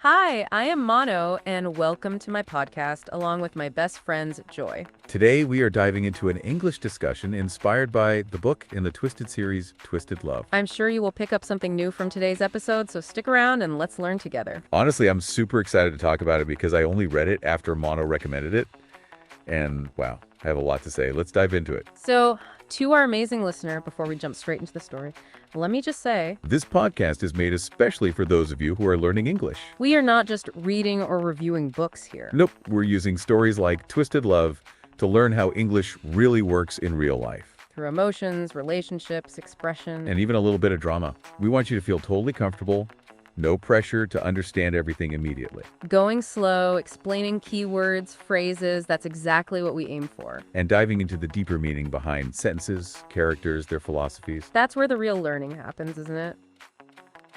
Hi, I am Mono, and welcome to my podcast along with my best friends, Joy. Today, we are diving into an English discussion inspired by the book in the Twisted series, Twisted Love. I'm sure you will pick up something new from today's episode, so stick around and let's learn together. Honestly, I'm super excited to talk about it because I only read it after Mono recommended it. And wow, I have a lot to say. Let's dive into it. So, to our amazing listener, before we jump straight into the story, let me just say, This podcast is made especially for those of you who are learning English. we are not just reading or reviewing books here. Nope, we're using stories like Twisted Love to learn how English really works in real life. Through emotions, relationships, expression. And even a little bit of drama. We want you to feel totally comfortable, no pressure to understand everything immediately. Going slow, explaining keywords, phrases, that's exactly what we aim for. And diving into the deeper meaning behind sentences, characters, their philosophies. That's where the real learning happens, isn't it?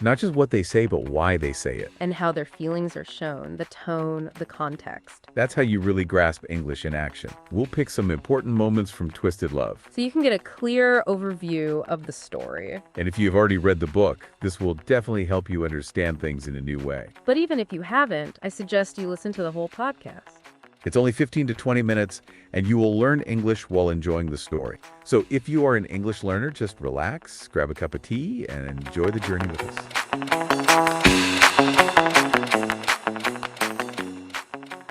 Not just what they say, but why they say it. And how their feelings are shown, the tone, the context. That's how you really grasp English in action. We'll pick some important moments from Twisted Love. So you can get a clear overview of the story. And if you've already read the book, this will definitely help you understand things in a new way. But even if you haven't, I suggest you listen to the whole podcast. It's only 15 to 20 minutes, and you will learn English while enjoying the story. So if you are an English learner, just relax, grab a cup of tea, and enjoy the journey with us.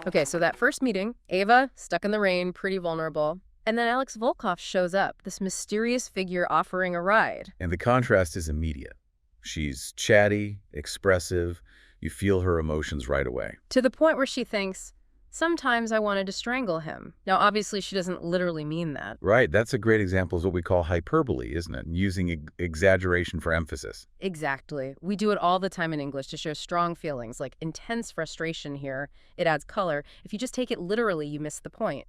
Okay, so that first meeting, Ava, stuck in the rain, pretty vulnerable. And then Alex Volkov shows up, this mysterious figure offering a ride. And the contrast is immediate. She's chatty, expressive. You feel her emotions right away. To the point where she thinks, sometimes I wanted to strangle him. Now, obviously, she doesn't literally mean that. Right, that's a great example of what we call hyperbole, isn't it? Using exaggeration for emphasis. Exactly. We do it all the time in English to show strong feelings, like intense frustration here. It adds color. If you just take it literally, you miss the point.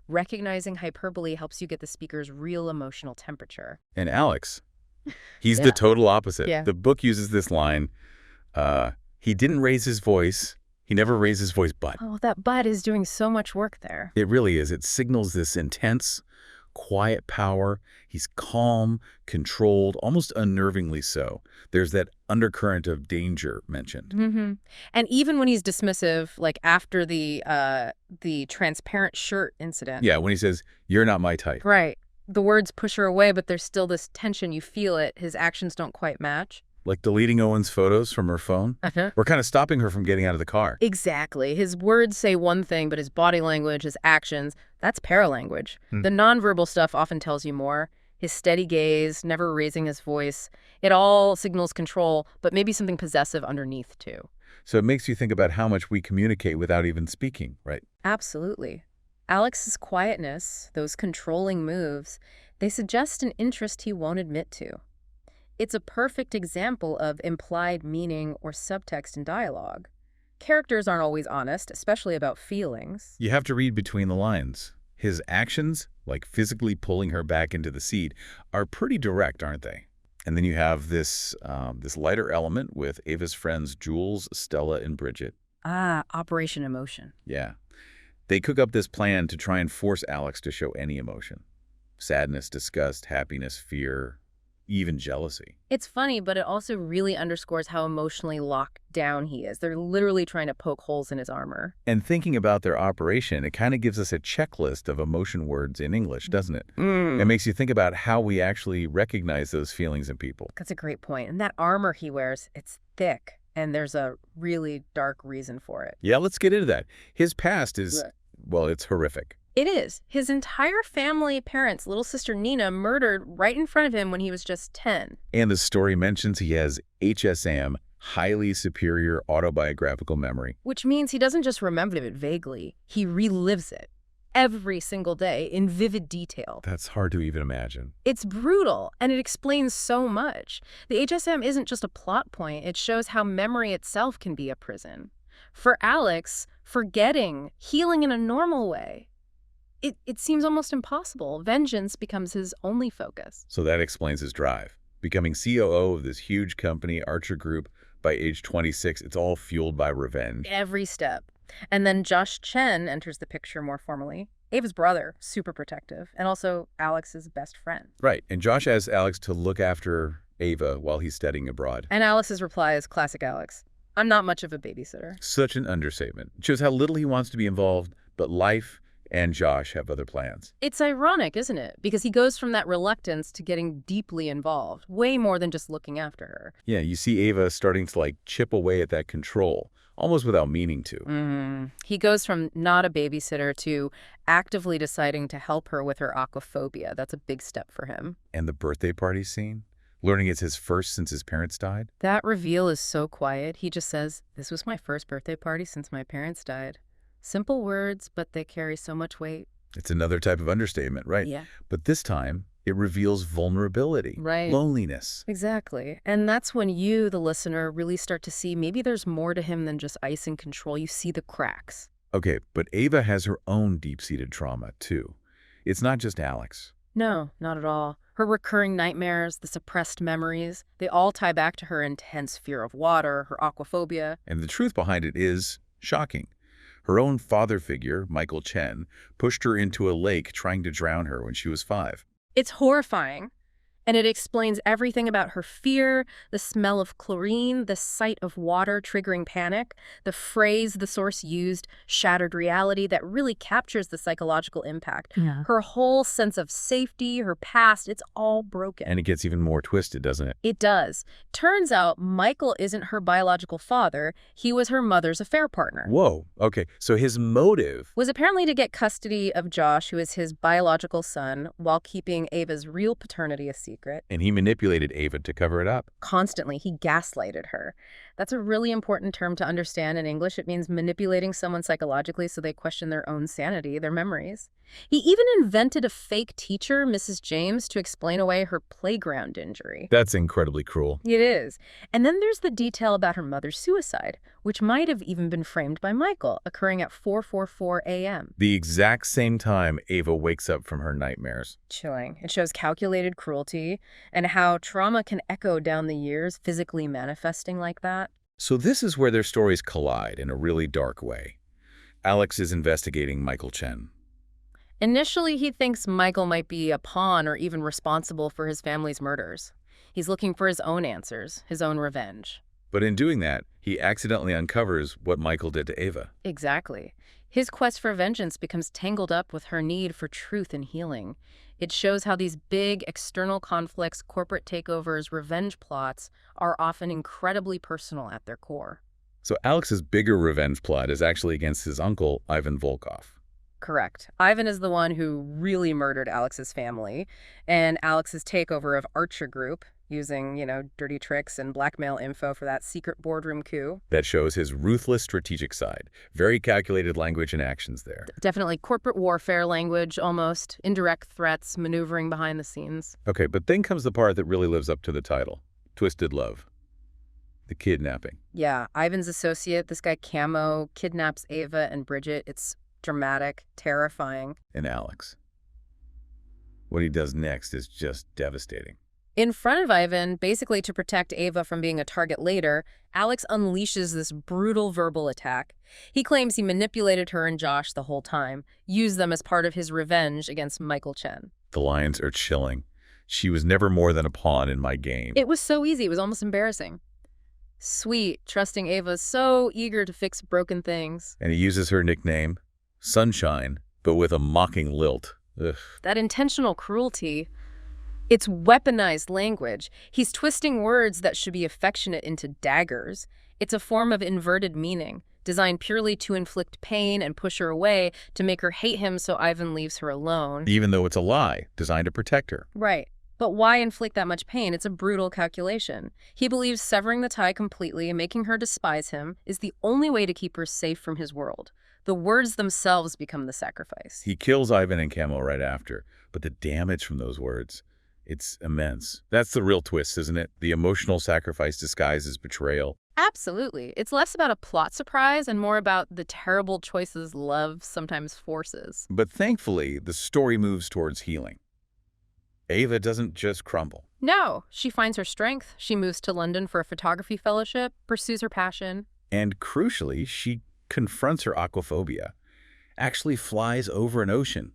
Recognizing hyperbole helps you get the speaker's real emotional temperature. And Alex, he's Yeah. the total opposite. Yeah. The book uses this line, he didn't raise his voice. He never raised his voice, but. Oh, that but is doing so much work there. It really is. It signals this intense, quiet power. He's calm, controlled, almost unnervingly so. There's that undercurrent of danger mentioned. Mm-hmm. And even when he's dismissive, like after the transparent shirt incident. Yeah, when he says, "You're not my type." Right. The words push her away, but there's still this tension. You feel it. His actions don't quite match. Like deleting Owen's photos from her phone. Uh-huh. We're kind of stopping her from getting out of the car. Exactly. His words say one thing, but his body language, his actions, that's paralanguage. The nonverbal stuff often tells you more. His steady gaze, never raising his voice, it all signals control, but maybe something possessive underneath, too. So it makes you think about how much we communicate without even speaking, right? Absolutely. Alex's quietness, those controlling moves, they suggest an interest he won't admit to. It's a perfect example of implied meaning or subtext in dialogue. Characters aren't always honest, especially about feelings. You have to read between the lines. His actions, like physically pulling her back into the seat, are pretty direct, aren't they? And then you have this lighter element with Ava's friends Jules, Stella, and Bridget. Ah, Operation Emotion. Yeah. They cook up this plan to try and force Alex to show any emotion. Sadness, disgust, happiness, fear, even jealousy. It's funny, but it also really underscores how emotionally locked down he is. They're literally trying to poke holes in his armor. And thinking about their operation, it kind of gives us a checklist of emotion words in English, doesn't it? It makes you think about how we actually recognize those feelings in people. That's a great point. And that armor he wears, it's thick, and there's a really dark reason for it. Yeah, let's get into that. His past is, well, it's horrific. It is. His entire family, parents, little sister Nina, murdered right in front of him when he was just 10. And the story mentions he has HSM, highly superior autobiographical memory. Which means he doesn't just remember it vaguely. He relives it every single day in vivid detail. That's hard to even imagine. It's brutal, and it explains so much. The HSM isn't just a plot point. It shows how memory itself can be a prison. For Alex, forgetting, healing in a normal way, it seems almost impossible. Vengeance becomes his only focus. So that explains his drive. Becoming COO of this huge company, Archer Group, by age 26, it's all fueled by revenge. Every step. And then Josh Chen enters the picture more formally. Ava's brother, super protective, and also Alex's best friend. Right, and Josh asks Alex to look after Ava while he's studying abroad. And Alex's reply is classic Alex. I'm not much of a babysitter. Such an understatement. It shows how little he wants to be involved, but life and Josh have other plans. It's ironic, isn't it? Because he goes from that reluctance to getting deeply involved, way more than just looking after her. Yeah, you see Ava starting to chip away at that control, almost without meaning to. He goes from not a babysitter to actively deciding to help her with her aquaphobia. That's a big step for him. And the birthday party scene? Learning it's his first since his parents died? That reveal is so quiet. He just says, "This was my first birthday party since my parents died." Simple words, but they carry so much weight. It's another type of understatement, right? Yeah. But this time, it reveals vulnerability, Right. loneliness. Exactly. And that's when you, the listener, really start to see maybe there's more to him than just ice and control. You see the cracks. Okay, but Ava has her own deep-seated trauma, too. It's not just Alex. No, not at all. Her recurring nightmares, the suppressed memories, they all tie back to her intense fear of water, her aquaphobia. And the truth behind it is shocking. Her own father figure, Michael Chen, pushed her into a lake trying to drown her when she was 5. It's horrifying. And it explains everything about her fear, the smell of chlorine, the sight of water triggering panic, the phrase the source used, shattered reality, that really captures the psychological impact. Yeah. Her whole sense of safety, her past, it's all broken. And it gets even more twisted, doesn't it? It does. Turns out Michael isn't her biological father. He was her mother's affair partner. Whoa, okay, so his motive... Was apparently to get custody of Josh, who is his biological son, while keeping Ava's real paternity a secret. And he manipulated Ava to cover it up. Constantly, he gaslighted her. That's a really important term to understand in English. It means manipulating someone psychologically so they question their own sanity, their memories. He even invented a fake teacher, Mrs. James, to explain away her playground injury. That's incredibly cruel. It is. And then there's the detail about her mother's suicide, which might have even been framed by Michael, occurring at 4:44 a.m. The exact same time Ava wakes up from her nightmares. Chilling. It shows calculated cruelty and how trauma can echo down the years, physically manifesting like that. So this is where their stories collide in a really dark way. Alex is investigating Michael Chen. Initially, he thinks Michael might be a pawn or even responsible for his family's murders. He's looking for his own answers, his own revenge. But in doing that, he accidentally uncovers what Michael did to Ava. Exactly. His quest for vengeance becomes tangled up with her need for truth and healing. It shows how these big external conflicts, corporate takeovers, revenge plots are often incredibly personal at their core. So Alex's bigger revenge plot is actually against his uncle, Ivan Volkov. Correct. Ivan is the one who really murdered Alex's family, and Alex's takeover of Archer Group, using, dirty tricks and blackmail info for that secret boardroom coup. That shows his ruthless strategic side. Very calculated language and actions there. Definitely corporate warfare language, almost. Indirect threats, maneuvering behind the scenes. Okay, but then comes the part that really lives up to the title. Twisted love. The kidnapping. Yeah, Ivan's associate, this guy Camo, kidnaps Ava and Bridget. It's dramatic, terrifying. And Alex. What he does next is just devastating. In front of Ivan, basically to protect Ava from being a target later, Alex unleashes this brutal verbal attack. He claims he manipulated her and Josh the whole time, used them as part of his revenge against Michael Chen. The lines are chilling. She was never more than a pawn in my game. It was so easy, it was almost embarrassing. Sweet, trusting Ava, so eager to fix broken things. And he uses her nickname, Sunshine, but with a mocking lilt. Ugh. That intentional cruelty, it's weaponized language. He's twisting words that should be affectionate into daggers. It's a form of inverted meaning, designed purely to inflict pain and push her away, to make her hate him so Ivan leaves her alone. Even though it's a lie, designed to protect her. Right. But why inflict that much pain? It's a brutal calculation. He believes severing the tie completely and making her despise him is the only way to keep her safe from his world. The words themselves become the sacrifice. He kills Ivan and Camo right after, but the damage from those words, it's immense. That's the real twist, isn't it? The emotional sacrifice disguised as betrayal. Absolutely. It's less about a plot surprise and more about the terrible choices love sometimes forces. But thankfully, the story moves towards healing. Ava doesn't just crumble. No, she finds her strength. She moves to London for a photography fellowship, pursues her passion. And crucially, she confronts her aquaphobia, actually flies over an ocean,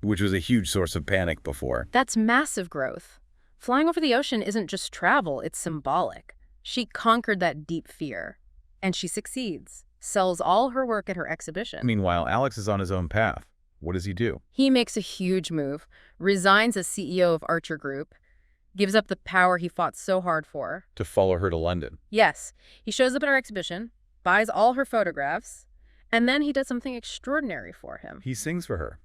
which was a huge source of panic before. That's massive growth. Flying over the ocean isn't just travel, it's symbolic. She conquered that deep fear. And she succeeds, sells all her work at her exhibition. Meanwhile, Alex is on his own path. What does he do? He makes a huge move, resigns as CEO of Archer Group, gives up the power he fought so hard for. To follow her to London. Yes, he shows up at our exhibition, buys all her photographs, and then he does something extraordinary for him. He sings for her.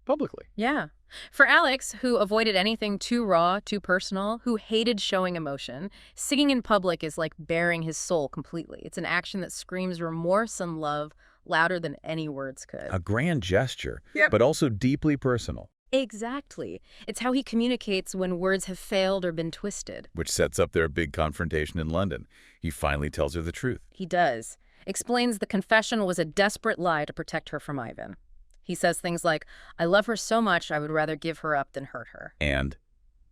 Publicly. Yeah. For Alex, who avoided anything too raw, too personal, who hated showing emotion, singing in public is like baring his soul completely. It's an action that screams remorse and love louder than any words could. A grand gesture, Yep. but also deeply personal. Exactly. It's how he communicates when words have failed or been twisted. Which sets up their big confrontation in London. He finally tells her the truth. He does. Explains the confession was a desperate lie to protect her from Ivan. He says things like, I love her so much I would rather give her up than hurt her. And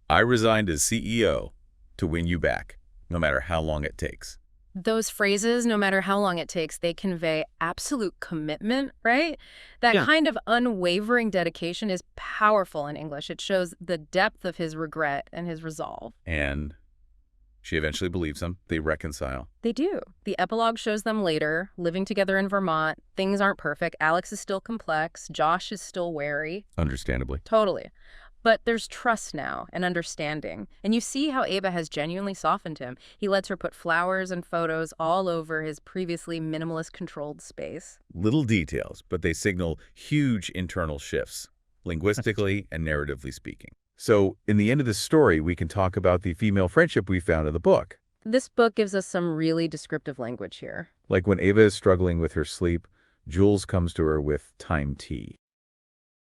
I resigned as CEO to win you back, no matter how long it takes. Those phrases, no matter how long it takes, they convey absolute commitment, right? That Yeah. kind of unwavering dedication is powerful in English. It shows the depth of his regret and his resolve. And she eventually believes him. They reconcile. They do. The epilogue shows them later, living together in Vermont. Things aren't perfect. Alex is still complex. Josh is still wary. Understandably. Totally. But there's trust now and understanding. And you see how Ava has genuinely softened him. He lets her put flowers and photos all over his previously minimalist controlled space. Little details, but they signal huge internal shifts, linguistically and narratively speaking. So, in the end of this story, we can talk about the female friendship we found in the book. This book gives us some really descriptive language here. Like when Ava is struggling with her sleep, Jules comes to her with time tea.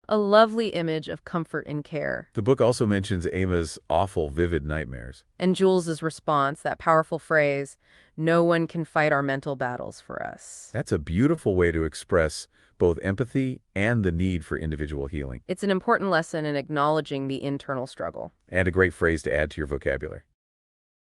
A lovely image of comfort and care. The book also mentions Ava's awful, vivid nightmares. And Jules's response, that powerful phrase, no one can fight our mental battles for us. That's a beautiful way to express both empathy and the need for individual healing. It's an important lesson in acknowledging the internal struggle. And a great phrase to add to your vocabulary.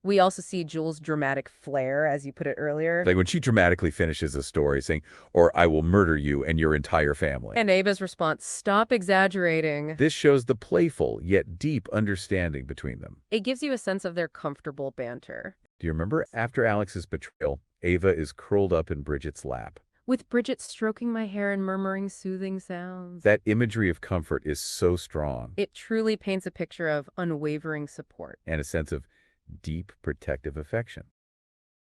We also see Jules' dramatic flair, as you put it earlier. Like when she dramatically finishes a story saying, or I will murder you and your entire family. And Ava's response, stop exaggerating. This shows the playful yet deep understanding between them. It gives you a sense of their comfortable banter. Do you remember after Alex's betrayal, Ava is curled up in Bridget's lap? With Bridget stroking my hair and murmuring soothing sounds. That imagery of comfort is so strong. It truly paints a picture of unwavering support. And a sense of deep protective affection.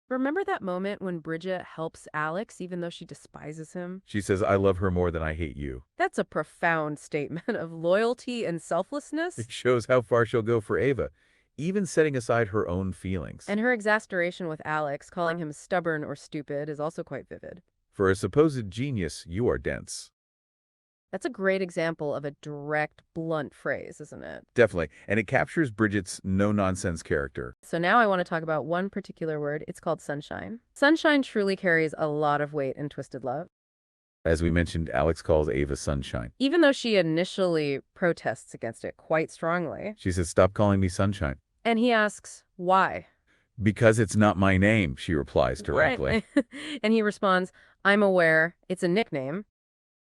Remember that moment when Bridget helps Alex even though she despises him? She says, I love her more than I hate you. That's a profound statement of loyalty and selflessness. It shows how far she'll go for Ava, even setting aside her own feelings. And her exasperation with Alex, calling him stubborn or stupid, is also quite vivid. For a supposed genius, you are dense. That's a great example of a direct, blunt phrase, isn't it? Definitely. And it captures Bridget's no-nonsense character. So now I want to talk about one particular word. It's called sunshine. Sunshine truly carries a lot of weight in Twisted Love. As we mentioned, Alex calls Ava sunshine. Even though she initially protests against it quite strongly. She says, stop calling me sunshine. And he asks, why? Because it's not my name, she replies directly. Right. And he responds, I'm aware it's a nickname.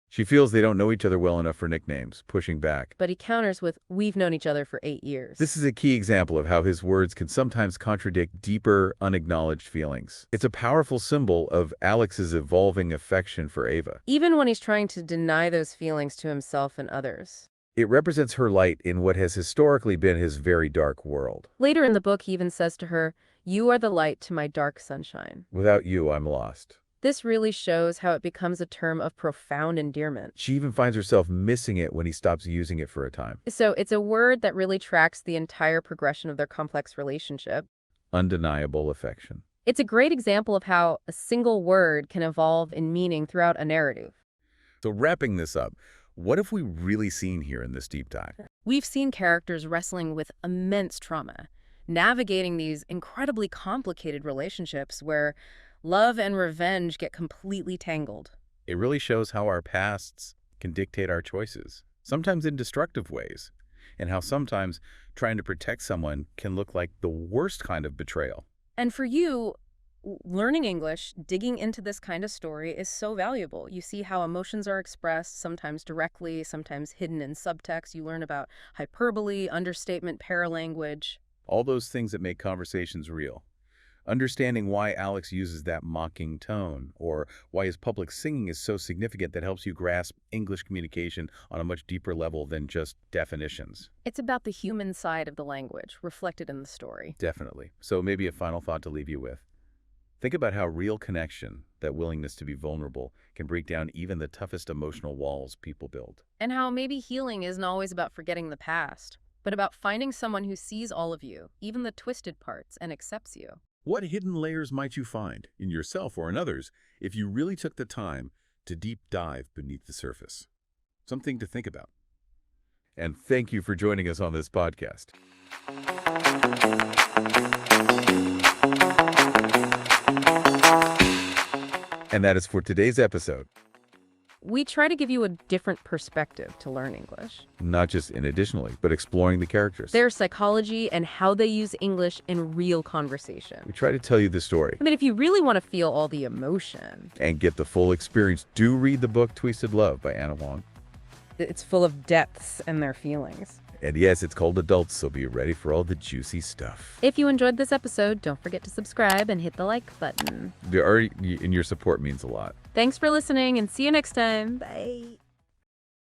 She feels they don't know each other well enough for nicknames, pushing back. But he counters with, we've known each other for 8 years. This is a key example of how his words can sometimes contradict deeper, unacknowledged feelings. It's a powerful symbol of Alex's evolving affection for Ava. Even when he's trying to deny those feelings to himself and others. It represents her light in what has historically been his very dark world. Later in the book, he even says to her, you are the light to my dark sunshine. Without you, I'm lost. This really shows how it becomes a term of profound endearment. She even finds herself missing it when he stops using it for a time. So it's a word that really tracks the entire progression of their complex relationship. Undeniable affection. It's a great example of how a single word can evolve in meaning throughout a narrative. So wrapping this up, what have we really seen here in this deep dive? We've seen characters wrestling with immense trauma, navigating these incredibly complicated relationships where love and revenge get completely tangled. It really shows how our pasts can dictate our choices, sometimes in destructive ways, and how sometimes trying to protect someone can look like the worst kind of betrayal. And for you, learning English, digging into this kind of story is so valuable. You see how emotions are expressed, sometimes directly, sometimes hidden in subtext. You learn about hyperbole, understatement, paralanguage. All those things that make conversations real. Understanding why Alex uses that mocking tone, or why his public singing is so significant, that helps you grasp English communication on a much deeper level than just definitions. It's about the human side of the language, reflected in the story. Definitely. So maybe a final thought to leave you with. Think about how real connection, that willingness to be vulnerable, can break down even the toughest emotional walls people build. And how maybe healing isn't always about forgetting the past, but about finding someone who sees all of you, even the twisted parts, and accepts you. What hidden layers might you find, in yourself or in others, if you really took the time to deep dive beneath the surface? Something to think about. And thank you for joining us on this podcast. And that is for today's episode. We try to give you a different perspective to learn English. Not just in additionally, but exploring the characters. Their psychology and how they use English in real conversation. We try to tell you the story. I mean, if you really want to feel all the emotion. And get the full experience, do read the book Twisted Love by Ana Huang. It's full of depths and their feelings. And yes, it's called Adults, so be ready for all the juicy stuff. If you enjoyed this episode, don't forget to subscribe and hit the like button. And your support means a lot. Thanks for listening, and see you next time. Bye.